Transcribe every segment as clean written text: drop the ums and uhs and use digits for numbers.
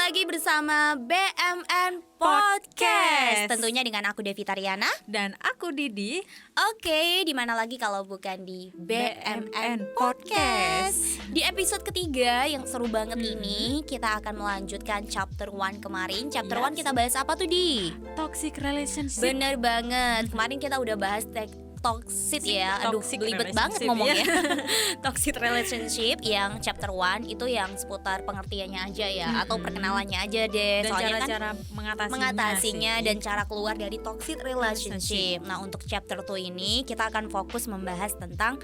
lagi bersama BMN Podcast. Tentunya dengan aku Devita Riana dan aku Didi. Oke, di mana lagi kalau bukan di BMN Podcast. Di episode ketiga yang seru banget ini, kita akan melanjutkan chapter 1 kemarin. Chapter 1 kita bahas apa tuh, Di? Toxic relationship. Bener banget. Kemarin kita udah bahas toxic ya, aduh belibet banget ngomongnya. Toxic relationship yang chapter 1 itu yang seputar pengertiannya aja ya, atau perkenalannya aja deh. Dan soalnya cara-cara kan mengatasinya dan cara keluar dari toxic relationship. Nah, untuk chapter 2 ini kita akan fokus membahas tentang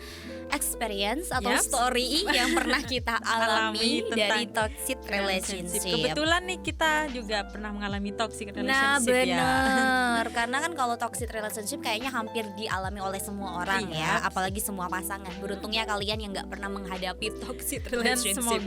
experience atau story yang pernah kita alami dari toxic relationship. Kebetulan nih kita juga pernah mengalami toxic relationship. Nah bener, karena kan kalau toxic relationship kayaknya hampir dialami oleh semua orang ya, apalagi semua pasangan. Beruntungnya kalian yang gak pernah menghadapi toxic relationship.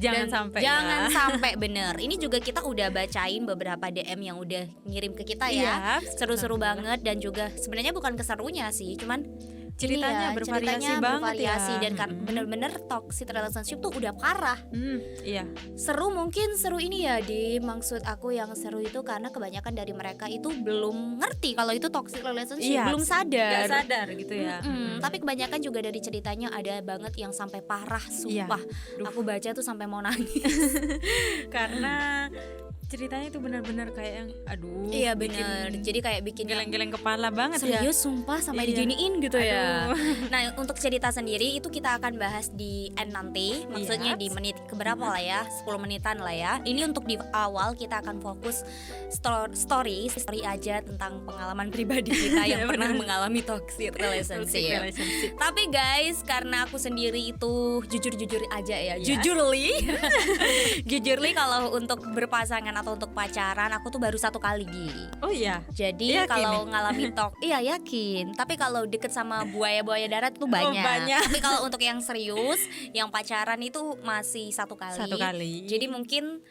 Dan semoga jangan sampai bener. Ini juga kita udah bacain beberapa DM yang udah ngirim ke kita ya. Seru-seru banget, dan juga sebenarnya bukan keserunya sih, cuman ceritanya bervariasi dan bener-bener toxic relationship tuh udah parah. Iya. Seru ini ya, di maksud aku yang seru itu karena kebanyakan dari mereka itu belum ngerti kalau itu toxic relationship, belum sadar. Gak sadar gitu ya. Tapi kebanyakan juga dari ceritanya ada banget yang sampai parah, sumpah. Aku baca tuh sampai mau nangis. Karena ceritanya itu benar-benar kayak yang iya benar, jadi kayak bikin geleng-geleng kepala banget. Serius sumpah sampai diginiin gitu ya. Nah, untuk cerita sendiri itu kita akan bahas di end nanti, maksudnya di menit keberapa lah ya, 10 menitan lah ya. Ini untuk di awal kita akan fokus story aja tentang pengalaman pribadi kita yang pernah mengalami toxic relationship. Tapi guys, karena aku sendiri itu jujur aja ya, jujurly kalau untuk berpasangan atau untuk pacaran aku tuh baru 1 kali, Gi. Oh iya. Jadi kalau ngalami yakin. Tapi kalau deket sama buaya darat tuh banyak. Tapi kalau untuk yang serius, yang pacaran itu masih 1 kali. Jadi mungkin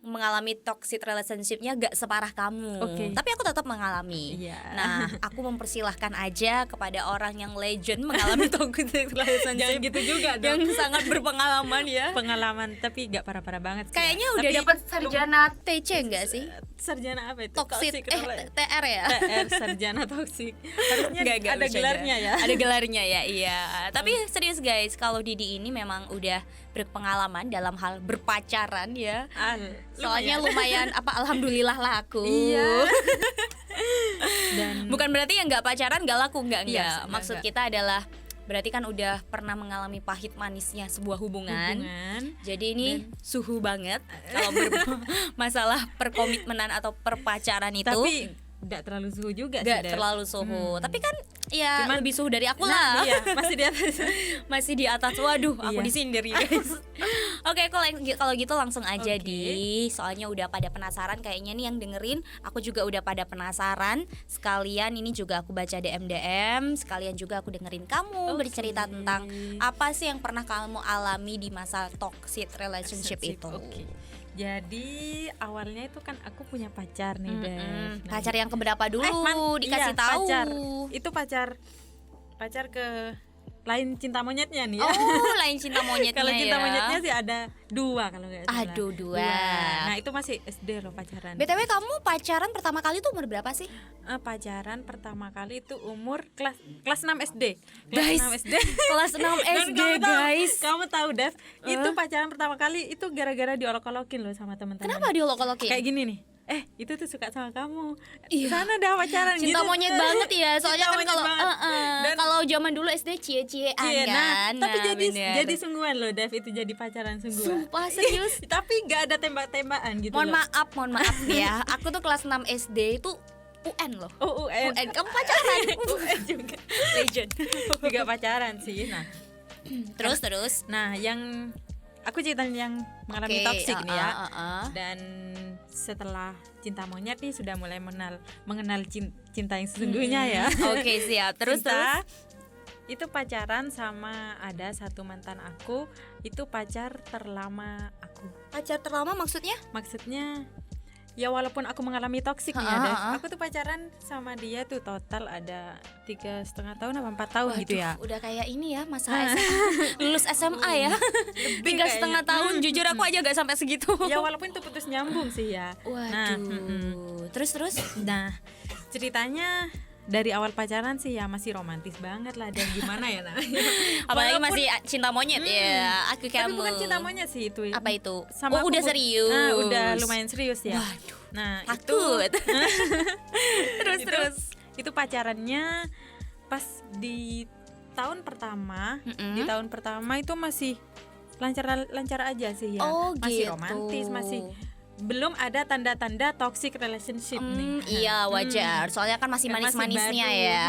mengalami toxic relationship-nya gak separah kamu. Tapi aku tetap mengalami. Nah, aku mempersilahkan aja kepada orang yang legend mengalami toxic relationship. Jangan gitu juga dong. Yang sangat berpengalaman ya. Pengalaman tapi gak parah-parah banget. Kayaknya udah dapat sarjana TC enggak sih? Sarjana apa itu? Toxic TR ya? TR sarjana toxic. Harusnya ada gelarnya ya. Ada gelarnya ya, iya. Tapi serius guys, kalau Didi ini memang udah berpengalaman dalam hal berpacaran ya. Soalnya lumayan alhamdulillah laku. Iya. Dan bukan berarti yang nggak pacaran nggak laku, enggak. Maksud kita adalah berarti kan udah pernah mengalami pahit manisnya sebuah hubungan. Jadi ini suhu banget kalau masalah perkomitmenan atau perpacaran itu. Tapi gak terlalu suhu juga sih. Gak terlalu suhu. Tapi kan ya cuman lebih suhu dari aku lah. Iya, masih di atas. Masih di atas. Waduh, aku disindir guys. Oke, kalau gitu langsung aja di. Soalnya udah pada penasaran kayaknya nih yang dengerin. Aku juga udah pada penasaran. Sekalian ini juga aku baca DM, sekalian juga aku dengerin kamu bercerita tentang apa sih yang pernah kamu alami di masa toxic relationship itu. Jadi awalnya itu kan aku punya pacar nih, Dev. Pacar yang keberapa dulu? Dikasih tahu. Pacar. Itu pacar ke lain cinta monyetnya nih ya. Oh, lain cinta monyetnya. Kalau cinta monyetnya sih ada 2 kalau nggak salah. Aduh, 2. Nah itu masih SD loh pacaran. BTW kamu pacaran pertama kali tuh umur berapa sih? Pacaran pertama kali itu umur kelas 6 SD. Kelas 6 SD guys. Kamu tahu Dev, itu pacaran pertama kali itu gara-gara diolok-olokin loh sama teman-teman. Kenapa diolok-olokin? Kayak gini nih. Itu tuh suka sama kamu. Sana dah pacaran gitu. Cinta monyet banget ya. Soalnya kan kalau zaman dulu SD cie-ciean kan. Tapi jadi sungguhan loh, Dev, itu jadi pacaran sungguhan. Sumpah serius. Tapi enggak ada tembak-tembakan gitu. Mohon maaf ya. Aku tuh kelas 6 SD itu UN loh. UN. Kamu pacaran? UN juga. Legend. Juga pacaran sih. Nah, terus. Nah, yang aku ceritain yang mengalami toksik nih ya. Dan setelah cinta monyet nih sudah mulai mengenal cinta yang sesungguhnya ya. Oke, siap. Terus itu pacaran sama ada satu mantan aku, itu pacar terlama aku. Pacar terlama maksudnya? Maksudnya ya walaupun aku mengalami toksik nih ada, aku tuh pacaran sama dia tuh total ada 3,5 tahun apa 4 tahun. Waduh, gitu ya. Udah kayak ini ya masa SMA, lulus SMA ya. 3,5 tahun. Jujur aku aja gak sampai segitu. Ya walaupun itu putus nyambung sih ya. Waduh. Terus. Nah ceritanya dari awal pacaran sih ya masih romantis banget lah, dan gimana ya namanya. Apalagi masih cinta monyet ya. Aku kamu. Tapi bukan cinta monyet sih itu. Apa itu? Sama udah serius. Udah lumayan serius ya. Waduh. Nah takut. terus. Itu pacarannya pas di tahun pertama. Di tahun pertama itu masih lancar aja sih ya. Masih gitu. Romantis, masih belum ada tanda-tanda toxic relationship nih. Iya wajar, soalnya kan masih manis-manisnya ya.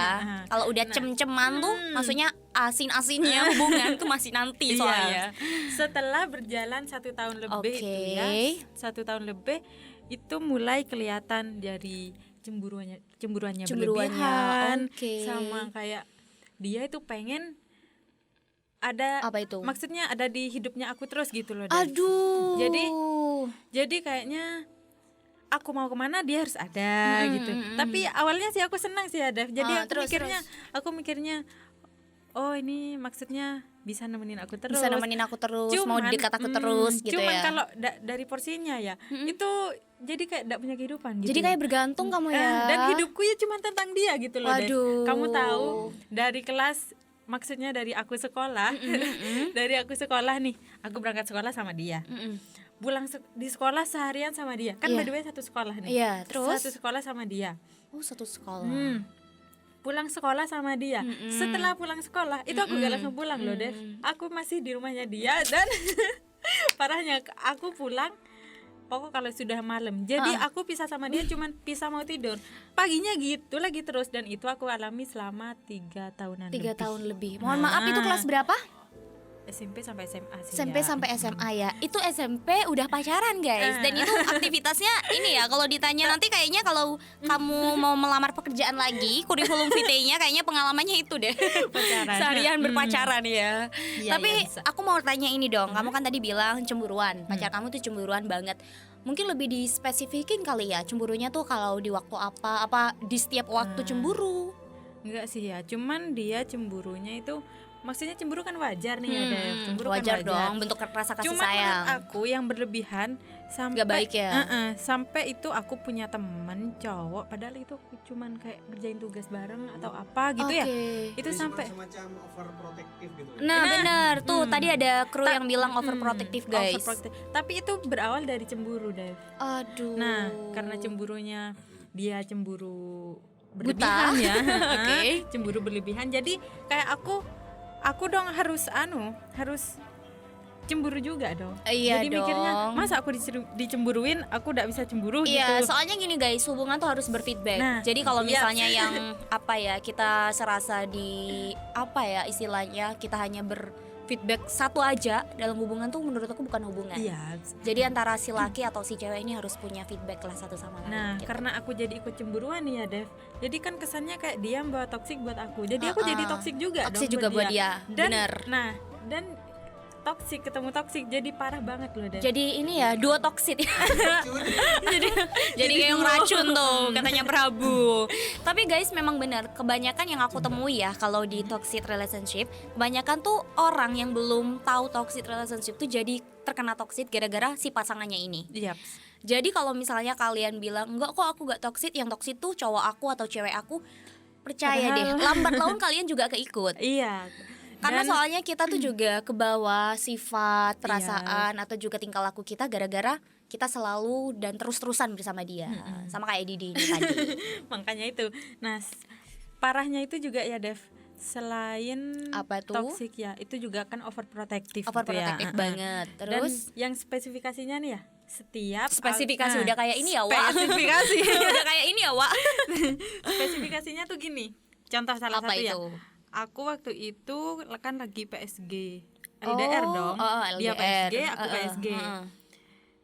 Kalau udah cem-ceman tuh maksudnya asin-asinnya hubungan tuh masih nanti soalnya. Setelah berjalan 1 tahun lebih itu ya, 1 tahun lebih itu mulai kelihatan dari cemburuannya berlebihan. Sama kayak dia itu pengen ada, apa itu? Maksudnya ada di hidupnya aku terus gitu loh. Aduh. Jadi kayaknya aku mau kemana dia harus ada gitu. Tapi awalnya sih aku senang sih ada. Jadi aku mikirnya oh ini maksudnya bisa nemenin aku terus. Mau dekat aku terus gitu ya. Cuman kalau dari porsinya ya itu jadi kayak gak punya kehidupan gitu. Jadi kayak bergantung kamu ya. Dan hidupku ya cuma tentang dia gitu loh. Waduh. Kamu tahu dari kelas, maksudnya dari aku sekolah, dari aku sekolah nih, aku berangkat sekolah sama dia, pulang di sekolah seharian sama dia, kan by the way satu sekolah nih, terus satu sekolah sama dia, satu sekolah, pulang sekolah sama dia, setelah pulang sekolah itu aku gak langsung pulang loh Dev, aku masih di rumahnya dia dan parahnya aku pulang pokok kalau sudah malam. Jadi aku pisah sama dia cuman pisah mau tidur. Paginya gitu lagi terus, dan itu aku alami selama 3 tahunan. 3 tahun lebih. Mohon maaf itu kelas berapa? SMP sampai SMA sih. SMP sampai SMA ya. Itu SMP udah pacaran guys. Dan itu aktivitasnya ini ya, kalau ditanya nanti kayaknya kalau kamu mau melamar pekerjaan lagi, kurikulum vitae-nya kayaknya pengalamannya itu deh. Pacaran. Seharian berpacaran ya. Tapi ya, aku mau tanya ini dong. Kamu kan tadi bilang cemburuan. Pacar kamu tuh cemburuan banget. Mungkin lebih dispesifikin kali ya, cemburunya tuh kalau di waktu apa di setiap waktu cemburu? Enggak sih ya, cuman dia cemburunya itu maksudnya cemburu kan wajar nih ya, cemburu wajar kan wajar dong, bentuk rasa kasih cuman sayang. Cuman aku yang berlebihan sampai gak baik ya. Sampai itu aku punya temen cowok, padahal itu cuman kayak ngerjain tugas bareng atau apa gitu ya. Itu jadi sampai semacam overprotective gitu. Nah benar tuh tadi ada kru yang bilang overprotective guys. Tapi itu berawal dari cemburu, Dev. Aduh. Nah karena cemburunya dia cemburu berlebihan ya. Cemburu berlebihan, jadi kayak aku dong harus cemburu juga dong. Jadi dong. Mikirnya masa aku dicemburuin, aku gak bisa cemburu gitu. Soalnya gini guys, hubungan tuh harus berfeedback. Jadi kalau misalnya yang kita serasa di istilahnya kita hanya berfeedback satu aja dalam hubungan tuh menurut aku bukan hubungan. Jadi antara si laki atau si cewek ini harus punya feedback lah satu sama lain. Nah gitu. Karena aku jadi ikut cemburuan nih ya Dev, jadi kan kesannya kayak dia membawa toksik buat aku. Jadi aku jadi toksik juga toksik juga buat dia. Bener. Dan toksik ketemu toksik jadi parah banget loh Dev. Jadi ini ya duo toksit. jadi kayak racun tuh katanya Prabu. Tapi guys memang benar, kebanyakan yang aku temui ya kalau di toxic relationship, kebanyakan tuh orang yang belum tahu toxic relationship tuh jadi terkena toxic gara-gara si pasangannya ini. Jadi kalau misalnya kalian bilang enggak kok aku gak toxic, yang toxic tuh cowok aku atau cewek aku, percaya deh lambat laun kalian juga keikut. Karena soalnya kita tuh juga kebawa sifat, perasaan atau juga tingkah laku kita gara-gara kita selalu dan terus-terusan bersama dia. Sama kayak Didi ini tadi. Makanya itu. Nah, parahnya itu juga ya Dev, selain toxic ya, itu juga kan overprotective gitu ya. Banget. Terus dan yang spesifikasinya nih ya, setiap spesifikasi udah kayak ini ya, Wak. Spesifikasi udah kayak ini ya, Wak. Spesifikasinya tuh gini. Contoh salah satu itu? Ya. Aku waktu itu kan lagi PSG, LDR dong. LDR. Dia PSG, aku PSG.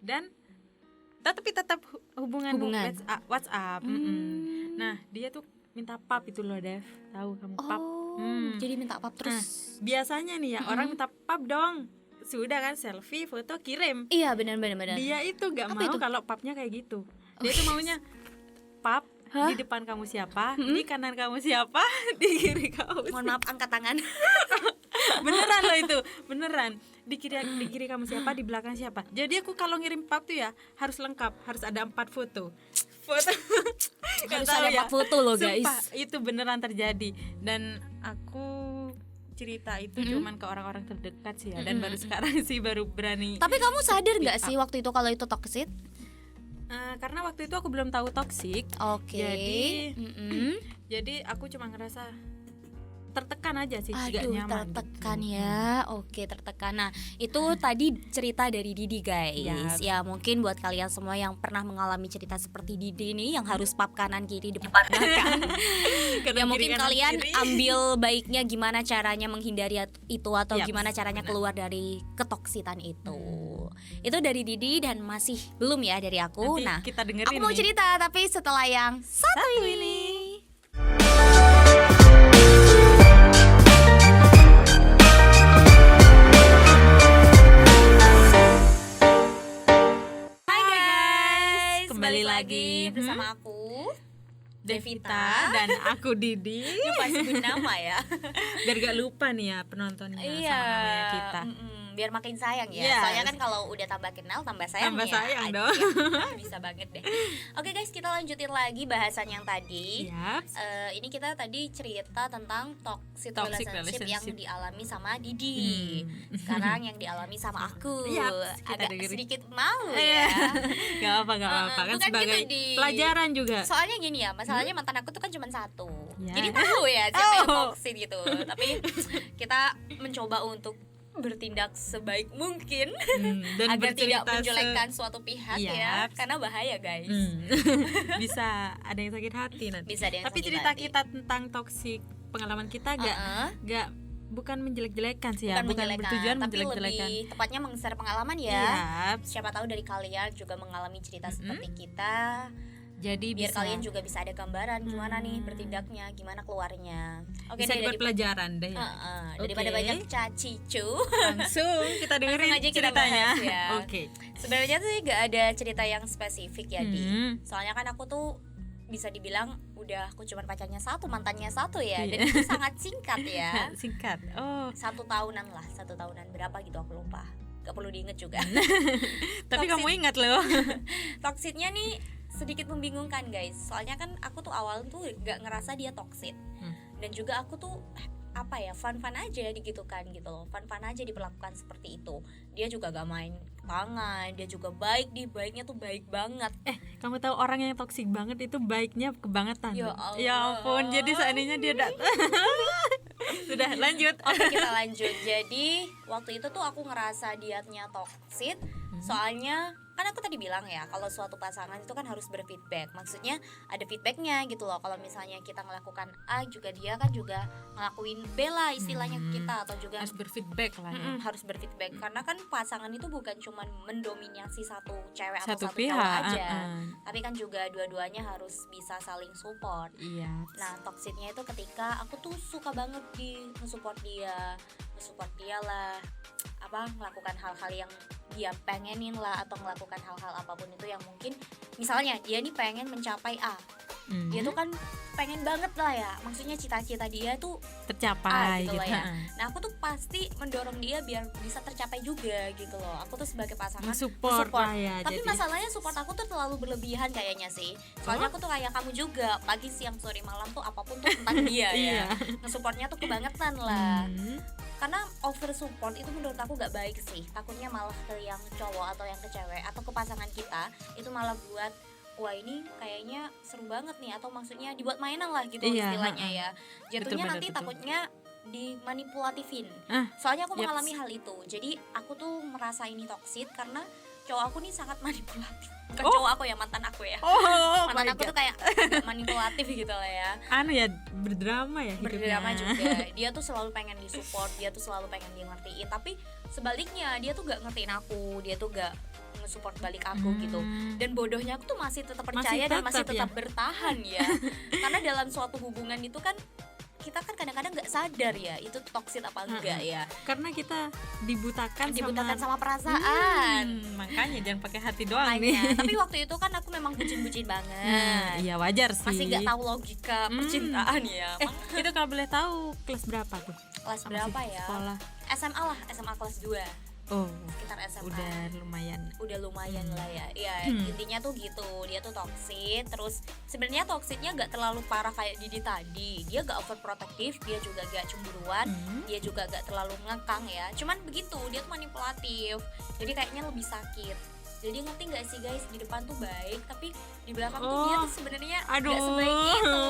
Dan tapi tetap hubungan. WhatsApp. Nah, dia tuh minta pap itu loh, Dev. Tahu kamu pap? Jadi minta pap terus. Nah, biasanya nih ya orang minta pap dong. Sudah kan selfie, foto, kirim. Iya, benar. Dia itu gak mau kalau papnya kayak gitu. Dia tuh maunya pap di depan kamu siapa, di kanan kamu siapa, di kiri kamu. Mohon maaf, angkat tangan. Beneran loh itu, beneran. Di kiri kamu siapa, di belakang siapa. Jadi aku kalau ngirim pap tuh ya harus lengkap, harus ada 4 foto. Harus ada 4 foto loh guys. Sumpah, itu beneran terjadi. Dan aku cerita itu cuman ke orang-orang terdekat sih ya. Dan baru sekarang sih baru berani. Tapi kamu sadar nggak sih waktu itu kalau itu toxic? Karena waktu itu aku belum tahu toksik. Oke. Jadi aku cuma ngerasa tertekan aja sih, Aduh, gak nyaman. tertekan ya. Oke, tertekan. Nah, itu tadi cerita dari Didi guys. Ya, mungkin buat kalian semua yang pernah mengalami cerita seperti Didi nih yang harus pap kanan kiri depan belakang. Ya mungkin kalian ambil baiknya gimana caranya menghindari itu atau gimana caranya keluar dari ketoksitan itu. Itu dari Didi dan masih belum ya dari aku. Nanti nah, kita dengerin aku mau nih. cerita tapi setelah yang satu ini. Hai guys, kembali lagi bersama aku Devita dan aku Didi. Lupa sebut nama ya. Biar gak lupa nih ya penontonnya sama namanya kita. Biar makin sayang ya. Yes. Soalnya kan kalau udah tambah kenal tambah sayang Tambah ya. sayang Aduh, dong. bisa banget deh. Oke guys, kita lanjutin lagi bahasan yang tadi. Yaps. Ini kita tadi cerita tentang toxic Toxic relationship yang relationship. dialami sama Didi. Sekarang yang dialami sama aku. Yaps, kita Agak dengerin. sedikit malu ya. Gak apa kan bukan sebagai gitu, Di. pelajaran juga. Soalnya gini ya, masalahnya mantan aku tuh kan cuma satu. Ya. Jadi tahu ya siapa yang Oh. toxic gitu. Tapi kita mencoba untuk bertindak sebaik mungkin Dan agar tidak bercerita menjelekkan suatu pihak ya, Yaps. karena bahaya guys. Bisa ada yang sakit hati nanti. Bisa ada yang Tapi sakit cerita hati. kita tentang toksik, pengalaman kita gak bukan menjelek-jelekan sih ya, bukan menjelekan, bertujuan tapi menjelek-jelekan. lebih tepatnya meng-share pengalaman ya. Yaps. Siapa tahu dari kalian juga mengalami cerita seperti kita. Jadi Biar bisa kalian juga bisa ada gambaran gimana nih bertindaknya, gimana keluarnya. Oke, bisa deh, dibuat pelajaran deh ya. daripada Oke. banyak cacicu. Langsung kita dengerin Langsung aja kita ceritanya. bahas ya. Oke. Sebenarnya sih gak ada cerita yang spesifik ya Di. Hmm. Soalnya kan aku tuh bisa dibilang udah aku cuma pacarnya satu, mantannya satu ya. Iya. Dan itu sangat singkat ya. Singkat. Oh, 1 tahunan lah, 1 tahunan berapa gitu aku lupa. Gak perlu diinget juga. tapi Toxic. kamu ingat loh. Toksiknya nih sedikit membingungkan guys. Soalnya kan aku tuh awal tuh gak ngerasa dia toksik. Dan juga aku tuh apa ya, fun-fun aja gitu kan gitu loh. Fun-fun aja diperlakukan seperti itu. Dia juga gak main tangan, dia juga baik, baiknya tuh baik banget. Kamu tahu orang yang toksik banget itu baiknya kebangetan. Ya loh. Allah. Ya ampun, jadi seandainya dia datang. Sudah lanjut. Oke, kita lanjut. Jadi waktu itu tuh aku ngerasa dianya toksik. Soalnya kan aku tadi bilang ya, kalau suatu pasangan itu kan harus berfeedback. Maksudnya ada feedbacknya gitu loh. Kalau misalnya kita ngelakukan A, juga dia kan juga ngelakuin B lah istilahnya ke kita. Atau juga Harus berfeedback lah ya. harus berfeedback. Karena kan pasangan itu bukan cuma mendominasi satu cewek Satu atau satu pihak, cowok aja. Tapi kan juga dua-duanya harus bisa saling support. Iya. Nah, toksiknya itu ketika aku tuh suka banget nge-support dia lah, melakukan hal-hal yang dia pengenin lah, atau melakukan hal-hal apapun itu yang mungkin misalnya dia nih pengen mencapai A, dia tuh kan pengen banget lah ya, maksudnya cita-cita dia tuh tercapai gitu gitu. lah ya. Nah, aku tuh pasti mendorong dia biar bisa tercapai juga gitu loh. Aku tuh sebagai pasangan Support lah ya. tapi jadi. masalahnya support aku tuh terlalu berlebihan kayaknya sih. Soalnya aku tuh kayak kamu juga, pagi, siang, sore, malam tuh apapun tuh tentang dia ya. Nge-supportnya tuh kebangetan lah. Karena over support itu menurut aku gak baik sih. Takutnya malah ke yang cowok atau yang ke cewek atau ke pasangan kita itu malah buat, wah ini kayaknya seru banget nih, atau maksudnya dibuat mainan lah gitu istilahnya ya. Jatuhnya Betul, nanti betul. takutnya dimanipulatifin. Soalnya aku mengalami hal itu. Jadi aku tuh merasa ini toksik karena cowok aku nih sangat manipulatif. Bukan cowok aku ya, mantan aku ya. Mantan aku tuh kayak agak manipulatif gitu lah ya. Anu ya, berdrama ya hidupnya. Berdrama juga. Dia tuh selalu pengen disupport, dia tuh selalu pengen di ngertiin. Tapi sebaliknya dia tuh gak ngertiin aku, dia tuh gak nge-support balik aku gitu. Dan bodohnya aku tuh masih tetap percaya dan masih tetap ya? bertahan ya. Karena dalam suatu hubungan itu kan kita kan kadang-kadang nggak sadar ya itu toxic apa enggak ya, karena kita dibutakan sama perasaan. Makanya jangan pakai hati doang Makanya, nih. tapi waktu itu kan aku memang bucin-bucin banget. Iya wajar sih. Masih nggak tahu logika percintaan ya. Itu kalau boleh tahu kelas berapa tuh? Kelas berapa ya? Sekolah. SMA lah, SMA kelas 2. Oh, Sekitar SMA. udah lumayan Lah ya. Ya, intinya tuh gitu. Dia tuh toxic. Terus sebenarnya toksiknya nggak terlalu parah kayak Didi tadi. Dia gak overprotective, dia juga gak cemburuan, dia juga gak terlalu ngekang ya. Cuman begitu, dia tuh manipulatif. Jadi kayaknya lebih sakit. Jadi ngerti gak sih guys, di depan tuh baik, tapi di belakang tuh dia tuh sebenarnya gak sebaik itu.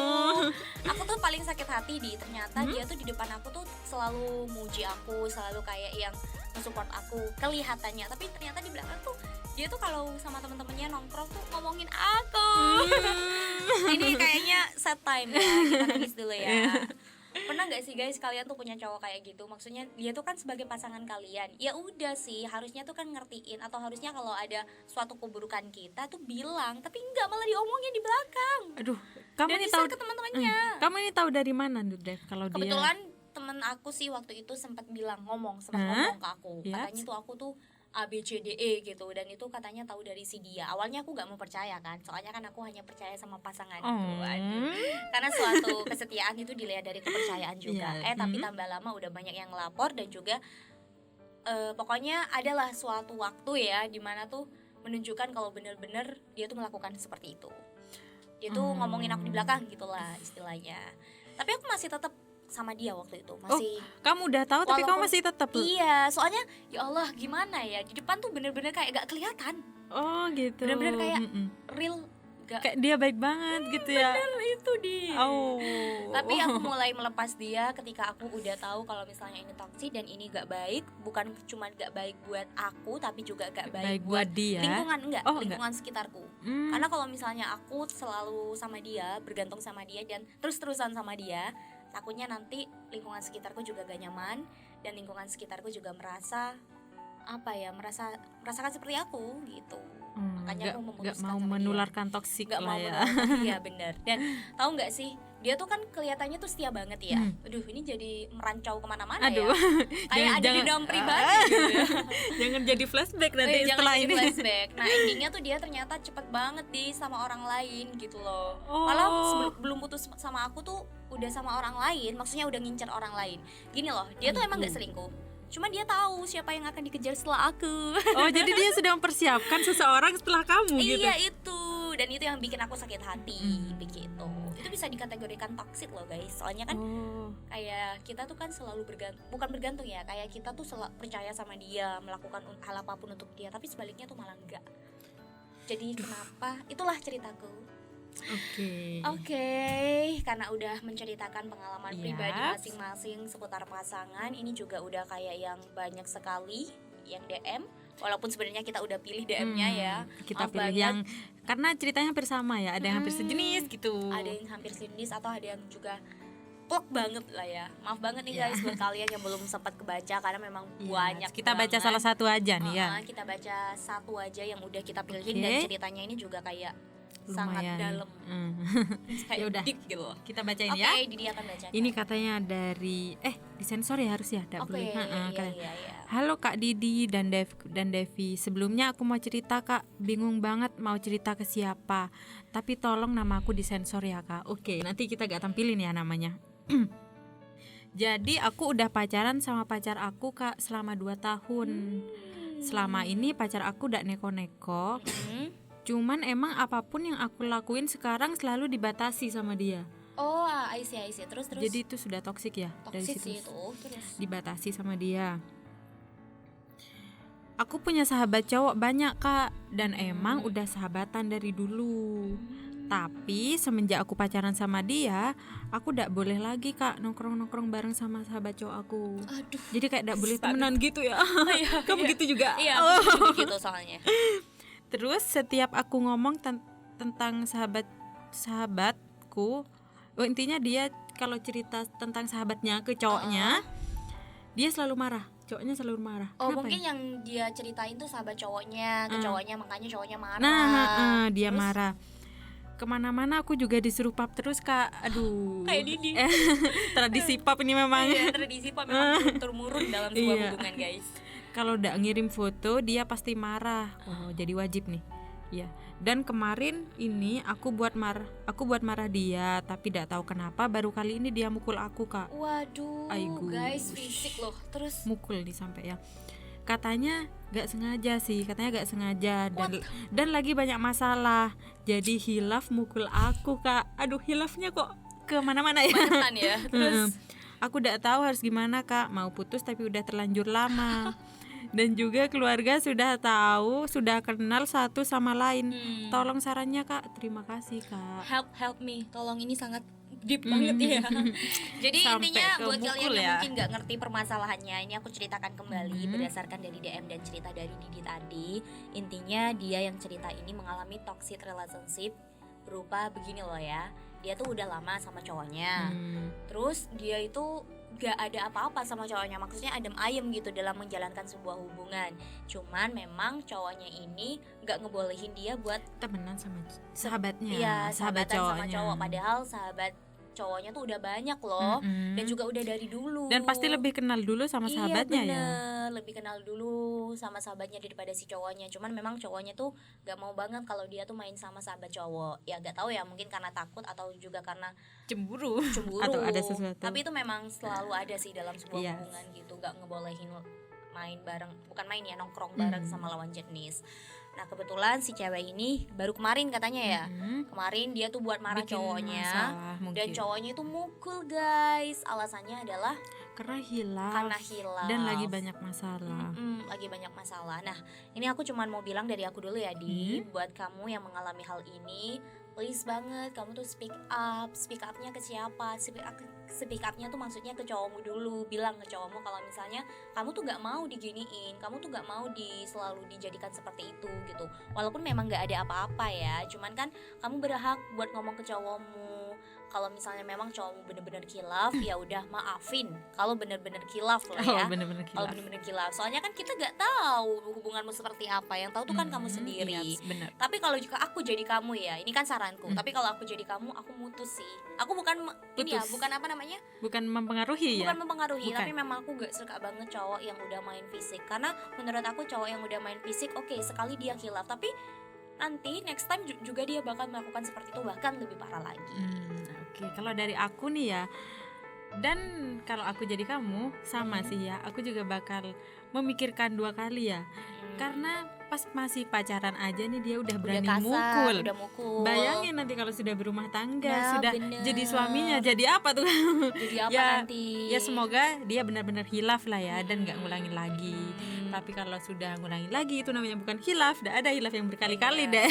Aku tuh paling sakit hati ternyata dia tuh di depan aku tuh selalu muji aku, selalu kayak yang nge-support aku kelihatannya, tapi ternyata di belakang tuh dia tuh kalau sama temen-temennya nongkrong tuh ngomongin aku. Ini kayaknya sad time ya, kita nangis dulu ya. Pernah nggak sih guys kalian tuh punya cowok kayak gitu? Maksudnya dia tuh kan sebagai pasangan kalian. Ya udah sih, harusnya tuh kan ngertiin, atau harusnya kalau ada suatu keburukan kita tuh bilang, tapi enggak, malah diomongin di belakang. Aduh, kamu Dan ini tahu ke teman-temannya. Kamu ini tahu dari mana tuh, Dev? Kalau dia Kebetulan temen aku sih waktu itu sempat ngomong ke aku. Katanya tuh aku tuh A B C D E gitu, dan itu katanya tahu dari si dia. Awalnya aku nggak mau percaya kan, soalnya kan aku hanya percaya sama pasanganku. Aduh. Karena suatu kesetiaan itu dilihat dari kepercayaan juga. Tapi tambah lama udah banyak yang ngelapor, dan juga pokoknya adalah suatu waktu ya dimana tuh menunjukkan kalau bener-bener dia tuh melakukan seperti itu. Dia tuh ngomongin aku di belakang gitulah istilahnya. Tapi aku masih tetap sama dia waktu itu, masih. Kamu udah tahu tapi kamu masih tetap. Iya, soalnya ya Allah gimana ya, di depan tuh bener-bener kayak gak kelihatan. Oh gitu. Bener-bener kayak real, gak kayak dia baik banget gitu ya. Bener itu dia. Tapi aku mulai melepas dia ketika aku udah tahu kalau misalnya ini toksik dan ini gak baik. Bukan cuma gak baik buat aku, tapi juga gak baik buat dia. Lingkungan, lingkungan sekitarku. Karena kalau misalnya aku selalu sama dia, bergantung sama dia, dan terus-terusan sama dia, takutnya nanti lingkungan sekitarku juga gak nyaman, dan lingkungan sekitarku juga merasakan seperti aku gitu. Makanya aku memutuskan gak mau menularkan toksik lah ya. Iya benar. Dan tahu nggak sih, dia tuh kan kelihatannya tuh setia banget ya. Aduh, ini jadi merancau kemana-mana ya. Kayak ada dendam pribadi gitu ya. Jangan jadi flashback nanti setelah ini. Flashback. Nah, endingnya tuh dia ternyata cepet banget sama orang lain gitu loh. Malah belum putus sama aku tuh udah sama orang lain, maksudnya udah ngincer orang lain. Gini loh, dia tuh emang nggak selingkuh. Cuman dia tahu siapa yang akan dikejar setelah aku. Oh, jadi dia sudah mempersiapkan seseorang setelah kamu gitu. Iya itu. Dan itu yang bikin aku sakit hati begitu. Itu bisa dikategorikan toxic loh guys. Soalnya kan kayak kita tuh kan selalu bukan bergantung ya, kayak kita tuh percaya sama dia, melakukan hal apapun untuk dia, tapi sebaliknya tuh malah enggak. Jadi kenapa? Itulah ceritaku. Oke, karena udah menceritakan pengalaman pribadi masing-masing seputar pasangan, ini juga udah kayak yang banyak sekali yang DM. Walaupun sebenarnya kita udah pilih DM-nya ya. Kita pilih yang karena ceritanya hampir sama ya, ada yang hampir sejenis gitu. Ada yang hampir sejenis atau ada yang juga plek banget lah ya. Maaf banget nih guys buat kalian yang belum sempat kebaca, karena memang banyak. Kita baca salah satu aja nih ya. Kita baca satu aja yang udah kita pilihin, dan ceritanya ini juga kayak sangat dalam. Ya udah, gitu. Kita bacain ya. Oke, Didi akan bacakan. Ini katanya dari disensor ya harus ya, enggak boleh. Iya. Halo Kak Didi dan Devi. Sebelumnya aku mau cerita Kak, bingung banget mau cerita ke siapa. Tapi tolong nama aku disensor ya Kak. Oke, nanti kita gak tampilin ya namanya. Jadi aku udah pacaran sama pacar aku Kak selama 2 tahun. Selama ini pacar aku udah neko-neko. Cuman emang apapun yang aku lakuin sekarang selalu dibatasi sama dia. Oh, I see. Terus. Jadi itu sudah toksik ya. Toksik dari situ sih itu. Terus dibatasi sama dia. Aku punya sahabat cowok banyak Kak, dan emang udah sahabatan dari dulu. Tapi semenjak aku pacaran sama dia, aku gak boleh lagi Kak nongkrong-nongkrong bareng sama sahabat cowok aku. Aduh. Jadi kayak gak boleh temenan gitu ya. Kamu gitu juga? Iya, aku gitu soalnya. Terus setiap aku ngomong tentang sahabatku, intinya dia kalau cerita tentang sahabatnya ke cowoknya, dia selalu marah. Cowoknya selalu marah. Oh, kenapa mungkin ya? Yang dia ceritain tuh sahabat cowoknya ke cowoknya, makanya cowoknya marah. Nah, dia marah. kemana-mana aku juga disuruh pap terus Kak. Aduh. Kayak Didi. Tradisi pap ini memang. Iya, tradisi Pak memang turun-temurun dalam sebuah Iya. hubungan, guys. Kalau udah ngirim foto dia pasti marah. Oh, jadi wajib nih. Ya. Dan kemarin ini aku buat marah dia, tapi tidak tahu kenapa baru kali ini dia mukul aku Kak. Waduh, Aigu. guys, fisik loh. Terus Mukul nih sampai ya. Katanya gak sengaja sih, katanya gak sengaja dan lagi banyak masalah. Jadi hilaf mukul aku Kak. Aduh, hilafnya kok kemana-mana ya. mantan ya. Terus Aku udah tahu harus gimana Kak. Mau putus tapi udah terlanjur lama. Dan juga keluarga sudah tahu, sudah kenal satu sama lain. Tolong sarannya Kak. Terima kasih Kak. help me. Tolong, ini sangat deep banget ya. Jadi Sampai intinya ke buat kalian mukul yang ya. mungkin nggak ngerti permasalahannya, ini aku ceritakan kembali berdasarkan dari DM dan cerita dari Didi tadi. Intinya dia yang cerita ini mengalami toxic relationship berupa begini loh ya. Dia tuh udah lama sama cowoknya. Terus dia itu gak ada apa-apa sama cowoknya, maksudnya adem ayem gitu dalam menjalankan sebuah hubungan. Cuman memang cowoknya ini gak ngebolehin dia buat Temenan sama sahabatnya. iya, sahabat sahabatan sama cowoknya. cowok, padahal sahabat cowoknya tuh udah banyak loh. Dan juga udah dari dulu. Dan pasti lebih kenal dulu sama sahabatnya iya, ya. bener, lebih kenal dulu sama sahabatnya daripada si cowoknya. Cuman memang cowoknya tuh gak mau banget kalau dia tuh main sama sahabat cowok. Ya gak tahu ya, mungkin karena takut atau juga karena Cemburu. cemburu Atau ada sesuatu. Tapi itu memang selalu ada sih dalam sebuah Yes. hubungan gitu, gak ngebolehin main bareng, bukan main ya, nongkrong bareng sama lawan jenis. Nah kebetulan si cewek ini baru kemarin katanya ya, kemarin dia tuh buat marah Bikin cowoknya masalah mungkin. dan cowoknya itu mukul guys. Alasannya adalah Karena hilaf. hilaf Dan lagi banyak masalah. lagi banyak masalah. Nah ini aku cuman mau bilang dari aku dulu ya Di, buat kamu yang mengalami hal ini, please banget kamu tuh speak upnya ke siapa? Speak upnya tuh maksudnya ke cowokmu dulu. Bilang ke cowokmu kalau misalnya kamu tuh gak mau diginiin, kamu tuh gak mau selalu dijadikan seperti itu gitu. Walaupun memang gak ada apa-apa ya, cuman kan kamu berhak buat ngomong ke cowokmu. Kalau misalnya memang cowokmu bener-bener khilaf, ya udah maafin. Kalau bener-bener khilaf lah ya. Bener-bener Kalau hilaf. bener-bener khilaf, soalnya kan kita gak tahu hubunganmu seperti apa. Yang tahu tuh kan kamu sendiri. Iya, bener. Tapi kalau juga aku jadi kamu ya, ini kan saranku. Tapi kalau aku jadi kamu, aku mutus sih. Aku bukan ini ya, Putus. bukan apa namanya? Bukan mempengaruhi ya. Bukan mempengaruhi, Bukan. tapi memang aku gak suka banget cowok yang udah main fisik. Karena menurut aku cowok yang udah main fisik, oke, sekali dia khilaf, tapi nanti next time juga dia bakal melakukan seperti itu, bahkan lebih parah lagi. Oke, kalau dari aku nih ya, dan kalau aku jadi kamu sama sih ya, aku juga bakal memikirkan 2 kali ya. Karena pas masih pacaran aja nih dia udah berani kasar, mukul. udah mukul. Bayangin nanti kalau sudah berumah tangga, Nah, sudah bener. jadi suaminya, jadi apa tuh? Jadi apa ya, nanti? ya semoga dia benar-benar hilaf lah ya dan nggak ngulangin lagi. Tapi kalau sudah ngulangin lagi itu namanya bukan hilaf, udah ada hilaf yang berkali-kali deh.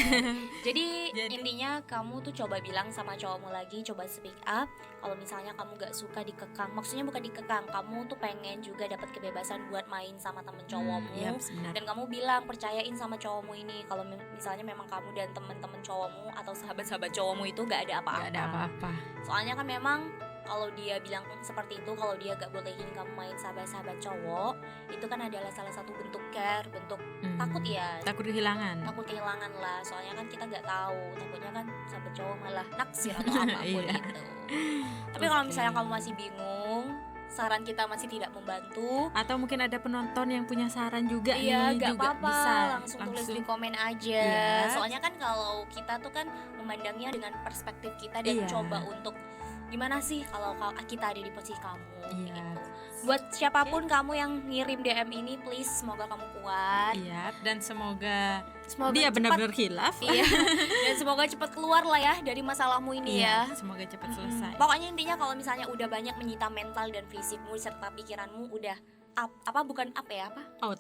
Jadi intinya kamu tuh coba bilang sama cowokmu lagi, coba speak up. Kalau misalnya kamu gak suka dikekang, maksudnya bukan dikekang, kamu tuh pengen juga dapat kebebasan buat main sama temen cowokmu. Yaps, benar. Dan kamu bilang percayain sama cowokmu ini, kalau misalnya memang kamu dan temen-temen cowokmu atau sahabat-sahabat cowokmu itu gak ada apa-apa. Nggak ada apa-apa. Soalnya kan memang kalau dia bilang seperti itu, kalau dia gak bolehin kamu main sahabat-sahabat cowok, itu kan adalah salah satu bentuk care, bentuk takut ya, Takut kehilangan. takut kehilangan lah. Soalnya kan kita nggak tahu, takutnya kan sahabat cowok malah naksir atau apapun Iya. itu. Tapi kalau misalnya kamu masih bingung, saran kita masih tidak membantu, Atau mungkin ada penonton yang punya saran juga iya nih, gak juga apa-apa, bisa langsung tulis di komen aja. Iya. Soalnya kan kalau kita tuh kan memandangnya dengan perspektif kita dan Iya. coba untuk gimana sih kalau kita ada di posisi kamu Iya. gitu. Buat siapapun kamu yang ngirim DM ini, please semoga kamu kuat. Iya, dan semoga Semoga dia cepat- benar-benar hilaf. Iya. Dan semoga cepat keluar lah ya dari masalahmu ini ya. Iya, semoga cepat selesai. Pokoknya intinya kalau misalnya udah banyak menyita mental dan fisikmu serta pikiranmu, udah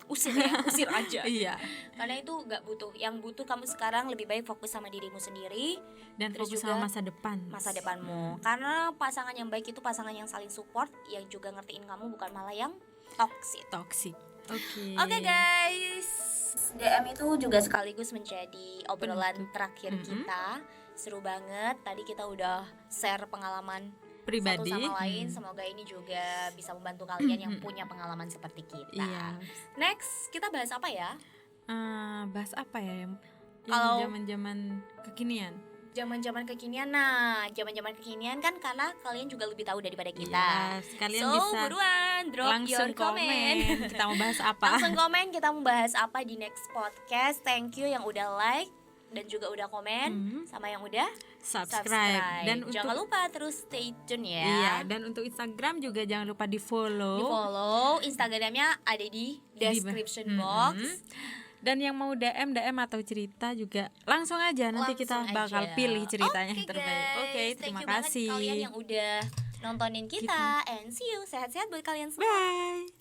usir ya, usir aja. Iya, Karena itu gak butuh. Yang butuh kamu sekarang lebih baik fokus sama dirimu sendiri, dan terus fokus juga sama masa depan. masa depanmu. Karena pasangan yang baik itu pasangan yang saling support, yang juga ngertiin kamu, bukan malah yang toxic. Toxic. Oke. Oke guys, DM itu juga sekaligus menjadi obrolan terakhir Mm-mm. kita. Seru banget. Tadi kita udah share pengalaman Pribadi. satu sama lain. Semoga ini juga bisa membantu kalian yang punya pengalaman seperti kita. Iya. Next, kita bahas apa ya? Bahas apa ya yang Kalau- zaman-zaman kekinian? zaman-zaman kekinian. Nah, zaman-zaman kekinian kan karena kalian juga lebih tahu daripada kita. Yes, kalian so, bisa buruan drop langsung your comment. Kita mau bahas apa? Langsung komen kita mau bahas apa di next podcast. Thank you yang udah like dan juga udah komen sama yang udah subscribe. Dan jangan untuk lupa terus stay tune ya. Iya, dan untuk Instagram juga jangan lupa Di di-follow. follow Instagramnya ada di description box. Dan yang mau DM atau cerita juga langsung aja, nanti kita Langsung bakal aja. pilih ceritanya Oke, yang terbaik. guys. Oke, Thank terima you banget kasih. kalian yang udah nontonin kita. And see you. Sehat-sehat buat kalian semua. Bye.